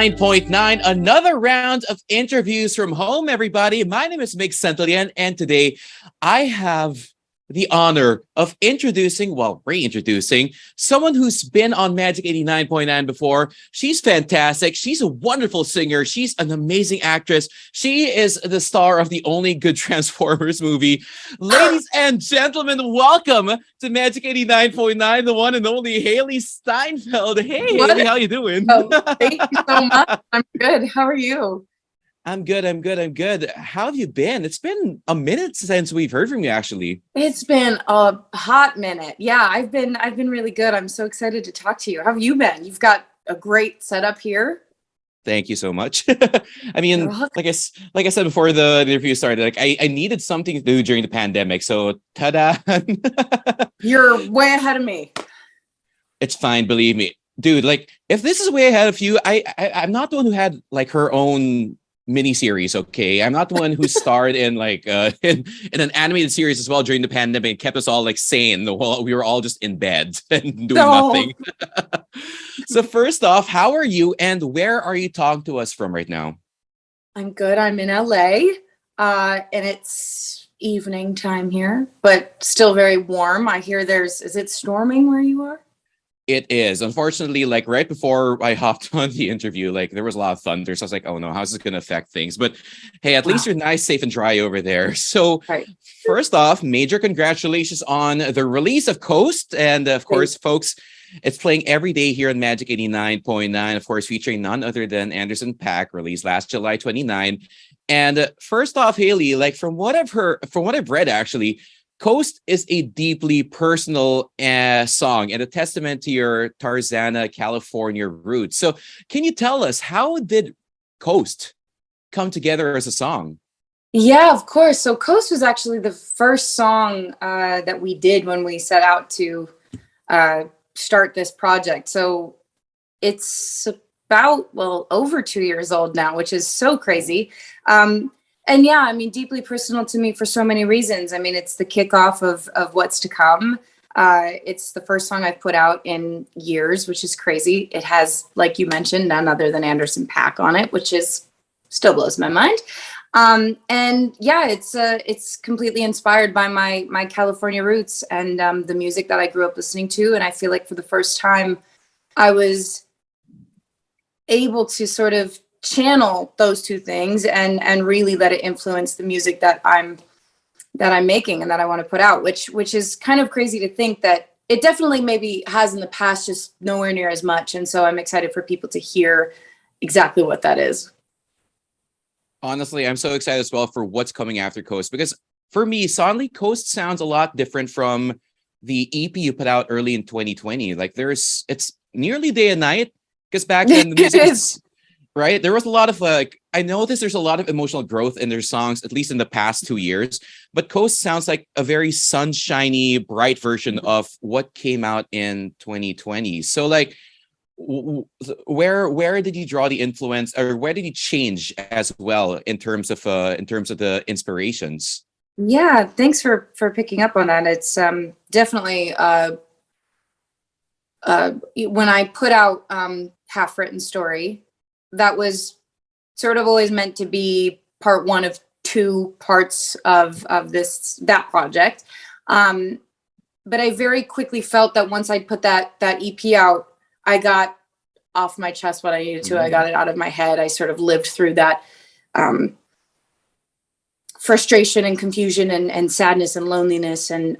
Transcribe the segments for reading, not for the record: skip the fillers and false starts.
9.9, another round of interviews from home, everybody. My name is Mig Santolian, and today I have the honor of reintroducing someone who's been on Magic 89.9 before. She's fantastic. She's a wonderful singer. She's an amazing actress. She is the star of the only good Transformers movie. Ladies and gentlemen, welcome to Magic 89.9, the one and only Hailee Steinfeld. Hey, Hailee, how you doing? Thank you so much. I'm good. How are you? I'm good. How have you been? It's been a minute since we've heard from you, actually. It's been a hot minute. Yeah, I've been really good. I'm so excited to talk to you. How have you been? You've got a great setup here. Thank you so much. I mean, like I said before the interview started, like I needed something to do during the pandemic. So ta-da. You're way ahead of me. It's fine, believe me. Dude, like if this is way ahead of you, I'm not the one who had like her own miniseries, okay? I'm not the one who starred in like in an animated series as well during the pandemic and kept us all like sane while we were all just in bed and doing nothing. So first off, how are you and where are you talking to us from right now? I'm good. I'm in LA and it's evening time here, but still very warm. I hear is it storming where you are? It is. Unfortunately, like right before I hopped on the interview, like there was a lot of thunder. So I was like, oh no, how's this going to affect things? But hey, at least you're nice, safe, and dry over there. So First off, major congratulations on the release of Coast. And of course, folks, it's playing every day here on Magic 89.9, of course, featuring none other than Anderson .Paak, released last July 29. And first off, Hailee, like from what I've read, actually, Coast is a deeply personal song and a testament to your Tarzana, California roots. So can you tell us, how did Coast come together as a song? Yeah, of course. So Coast was actually the first song that we did when we set out to start this project. So it's about, over 2 years old now, which is so crazy. And yeah, I mean, deeply personal to me for so many reasons. I mean, it's the kickoff of what's to come. It's the first song I've put out in years, which is crazy. It has, like you mentioned, none other than Anderson .Paak on it, which is still blows my mind. And yeah, it's completely inspired by my California roots and the music that I grew up listening to. And I feel like for the first time, I was able to sort of channel those two things and really let it influence the music that I'm making and that I want to put out, which is kind of crazy to think that it definitely maybe has in the past, just nowhere near as much. And so I'm excited for people to hear exactly what that is. Honestly, I'm so excited as well for what's coming after Coast, because for me, sonically, Coast sounds a lot different from the EP you put out early in 2020. Like it's nearly day and night, because back then the music was, right? There was a lot of I noticed there's a lot of emotional growth in their songs, at least in the past 2 years. But Coast sounds like a very sunshiny, bright version of what came out in 2020. So like, where did you draw the influence, or where did you change as well in terms of the inspirations? Yeah, thanks for picking up on that. It's definitely when I put out Half Written Story, that was sort of always meant to be part one of two parts of that project. But I very quickly felt that once I put that EP out, I got off my chest what I needed to. I got it out of my head. I sort of lived through that frustration and confusion and sadness and loneliness. And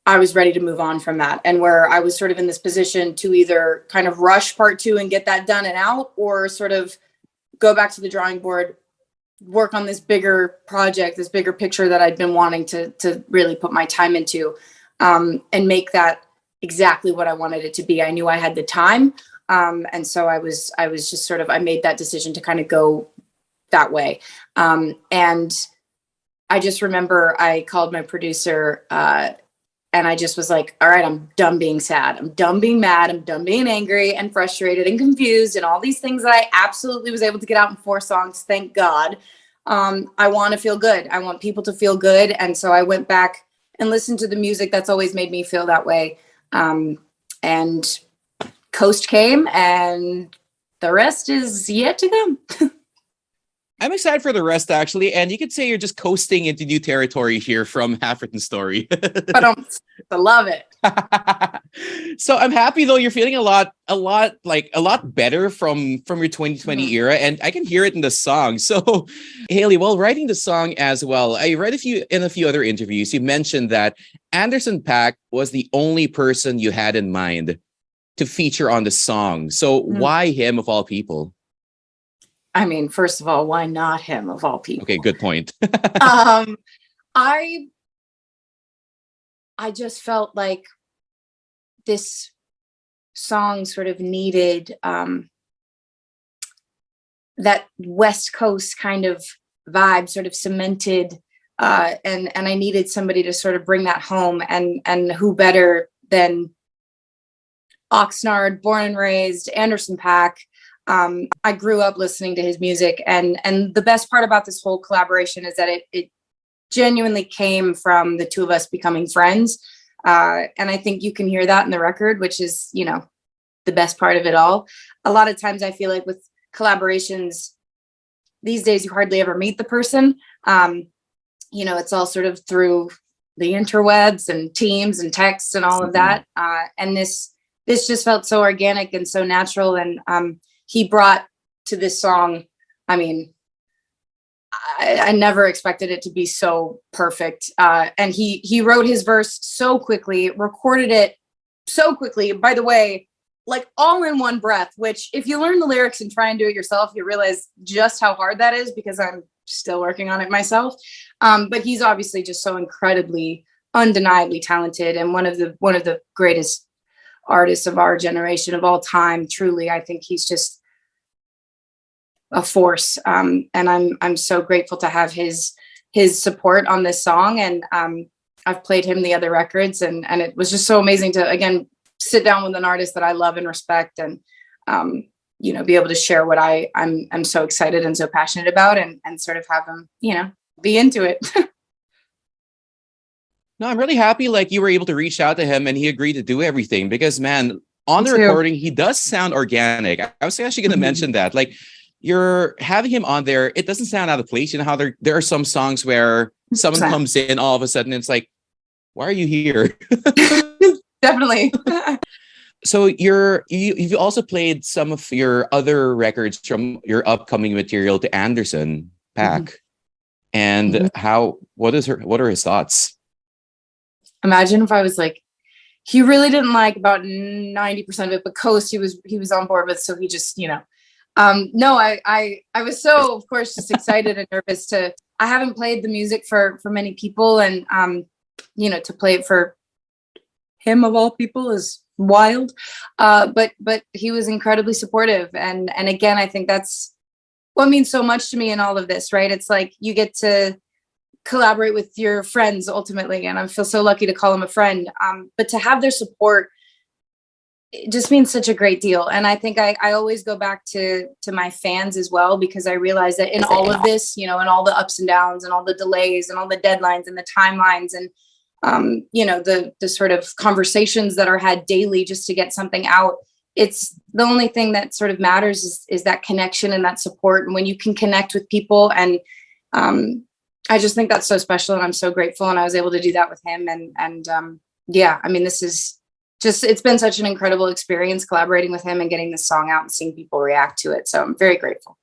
I was ready to move on from that. And where I was sort of in this position to either kind of rush part two and get that done and out, or sort of go back to the drawing board, work on this bigger project, this bigger picture that I'd been wanting to really put my time into, and make that exactly what I wanted it to be. I knew I had the time. And so I was just sort of, I made that decision to kind of go that way. And I just remember I called my producer, and I just was like, all right, I'm done being sad. I'm done being mad. I'm done being angry and frustrated and confused and all these things that I absolutely was able to get out in 4 songs. Thank God. I want to feel good. I want people to feel good. And so I went back and listened to the music that's always made me feel that way. And Coast came, and the rest is yet to come. I'm excited for the rest, actually. And you could say you're just coasting into new territory here from Half-Written Story. But I love it. So I'm happy though. You're feeling a lot better from your 2020 era, and I can hear it in the song. So, Hailee, while writing the song as well, I read in a few other interviews. You mentioned that Anderson .Paak was the only person you had in mind to feature on the song. So why him of all people? I mean, first of all, why not him of all people? Okay, good point. I just felt like this song sort of needed that West Coast kind of vibe, sort of cemented, and I needed somebody to sort of bring that home, and who better than Oxnard, born and raised, Anderson .Paak. I grew up listening to his music, and the best part about this whole collaboration is that it genuinely came from the two of us becoming friends. And I think you can hear that in the record, which is, you know, the best part of it all. A lot of times I feel like with collaborations these days, you hardly ever meet the person. You know, it's all sort of through the interwebs and Teams and texts and all of that. And this just felt so organic and so natural. And he brought to this song, I mean, I never expected it to be so perfect. And he wrote his verse so quickly, recorded it so quickly, by the way, like all in one breath, which if you learn the lyrics and try and do it yourself, you realize just how hard that is, because I'm still working on it myself. But he's obviously just so incredibly, undeniably talented, and one of the greatest artists of our generation, of all time. Truly, I think he's just a force, and I'm so grateful to have his support on this song. And I've played him the other records, and it was just so amazing to again sit down with an artist that I love and respect, and you know, be able to share what I'm so excited and so passionate about, and sort of have him, you know, be into it. No, I'm really happy like you were able to reach out to him and he agreed to do everything, because man, on the recording he does sound organic. I was actually going to mention that, like, you're having him on there, it doesn't sound out of place. You know how there are some songs where someone comes in all of a sudden, it's like, why are you here? Definitely. So you've also played some of your other records from your upcoming material to Anderson .Paak. And what are his thoughts? Imagine if I was like, he really didn't like about 90% of it, but Coast he was on board with, so he just, you know. No, I was so, of course, just excited and nervous I haven't played the music for many people, and you know, to play it for him of all people is wild. But he was incredibly supportive, and again, I think that's what means so much to me in all of this, right? It's like you get to collaborate with your friends ultimately, and I feel so lucky to call him a friend. But to have their support, it just means such a great deal. And I think I always go back to my fans as well, because I realize that in all of this, you know, and all the ups and downs and all the delays and all the deadlines and the timelines and you know, the sort of conversations that are had daily just to get something out, it's the only thing that sort of matters is that connection and that support. And when you can connect with people, and I just think that's so special, and I'm so grateful. And I was able to do that with him. And yeah, I mean, this is just, it's been such an incredible experience collaborating with him and getting this song out and seeing people react to it. So I'm very grateful.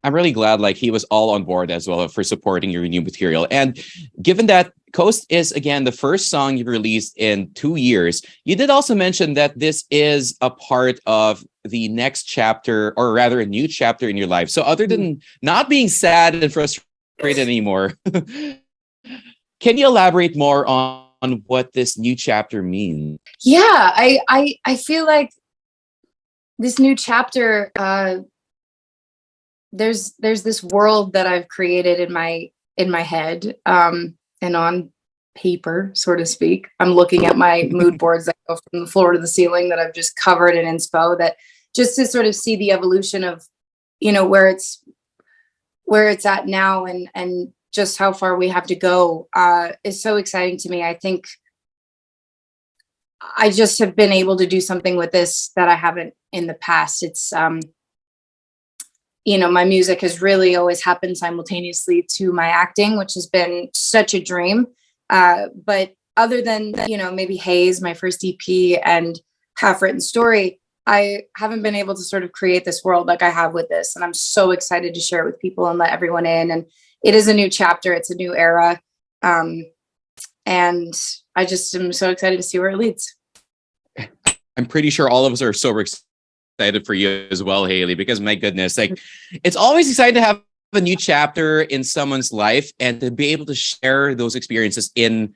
I'm really glad like he was all on board as well for supporting your new material. And given that Coast is, again, the first song you've released in 2 years, you did also mention that this is a part of the next chapter, or rather a new chapter in your life. So other than not being sad and frustrated anymore, can you elaborate more on what this new chapter means? Yeah, I feel like this new chapter, there's this world that I've created in my head, and on paper, so to speak. I'm looking at my mood boards that go from the floor to the ceiling that I've just covered in inspo, that just to sort of see the evolution of, you know, where it's at now, and just how far we have to go, is so exciting to me. I think I just have been able to do something with this that I haven't in the past. It's my music has really always happened simultaneously to my acting, which has been such a dream. But other than, maybe Haze, my first EP, and Half Written Story, I haven't been able to sort of create this world like I have with this. And I'm so excited to share it with people and let everyone in. And it is a new chapter. It's a new era. And I just am so excited to see where it leads. I'm pretty sure all of us are so excited for you as well, Hailee, because my goodness, like, it's always exciting to have a new chapter in someone's life and to be able to share those experiences in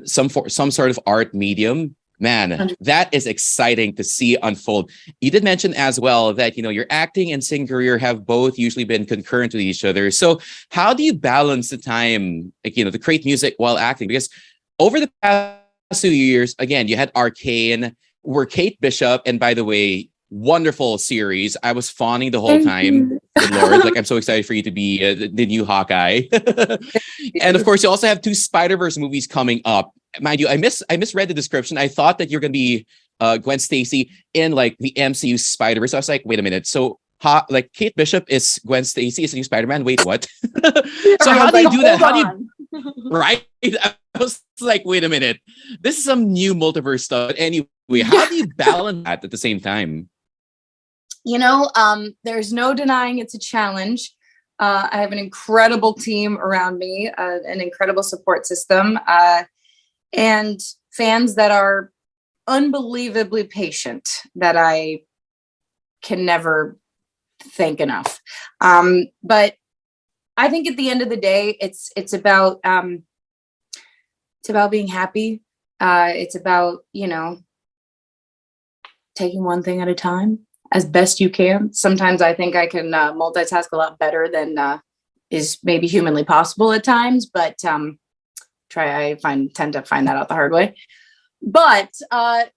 some sort of art medium. Man, that is exciting to see unfold. You did mention as well that, your acting and singing career have both usually been concurrent with each other. So how do you balance the time, to create music while acting? Because over the past few years, again, you had Arcane, where Kate Bishop, and by the way, wonderful series. I was fawning the whole time. Good Lord, like, I'm so excited for you to be the new Hawkeye. And of course, you also have 2 Spider-Verse movies coming up. Mind you, I misread the description. I thought that you're going to be Gwen Stacy in like the MCU Spider-Verse. So I was like, wait a minute. So like Kate Bishop is Gwen Stacy is the new Spider-Man. Wait, what? So how do you do that? How do you right? I was like, wait a minute. This is some new multiverse stuff. But anyway, how do you balance that at the same time? There's no denying it's a challenge. I have an incredible team around me, an incredible support system, and fans that are unbelievably patient that I can never thank enough. But I think at the end of the day, it's about being happy. It's about, taking one thing at a time as best you can. Sometimes I think I can multitask a lot better than is maybe humanly possible at times, but tend to find that out the hard way. But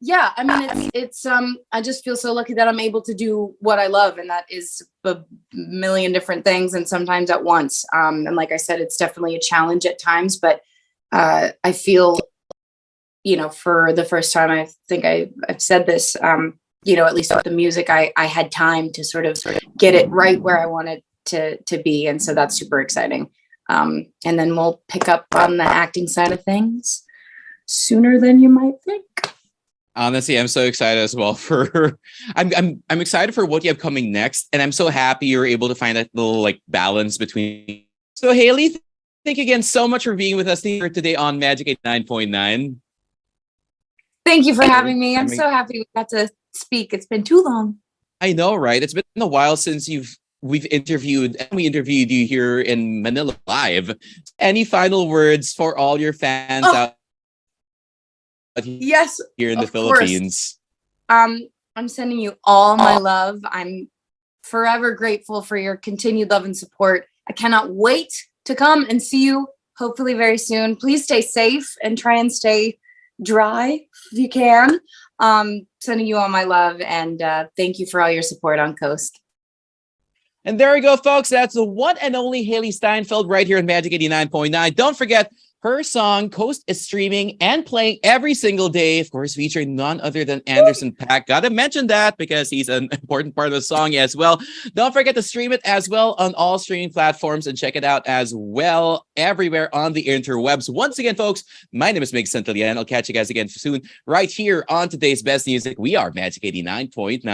yeah, I mean, it's I just feel so lucky that I'm able to do what I love, and that is a million different things, and sometimes at once. And like I said, it's definitely a challenge at times, but I feel, for the first time, I think I've said this, at least with the music, I had time to sort of get it right where I wanted to be. And so that's super exciting. And then we'll pick up on the acting side of things sooner than you might think. Honestly, I'm so excited as well I'm excited for what you have coming next. And I'm so happy you're able to find that little like balance between. So Hailee, thank you again so much for being with us here today on Magic 89.9. Thank you for having me. I'm so happy we got to speak. It's been too long. I know, right? It's been a while since we interviewed you here in Manila live. Any final words for all your fans out yes, here in the Philippines? I'm sending you all my love. I'm forever grateful for your continued love and support. I cannot wait to come and see you hopefully very soon. Please stay safe and try and stay dry if you can. Sending you all my love, and thank you for all your support on Coast. And there we go, folks. That's the one and only Hailee Steinfeld right here on Magic 89.9. Don't forget, her song Coast is streaming and playing every single day, of course, featuring none other than Anderson .Paak. Gotta mention that because he's an important part of the song as well. Don't forget to stream it as well on all streaming platforms and check it out as well everywhere on the interwebs. Once again, folks, my name is Mig Santillan. I'll catch you guys again soon right here on today's Best Music. We are Magic 89.9.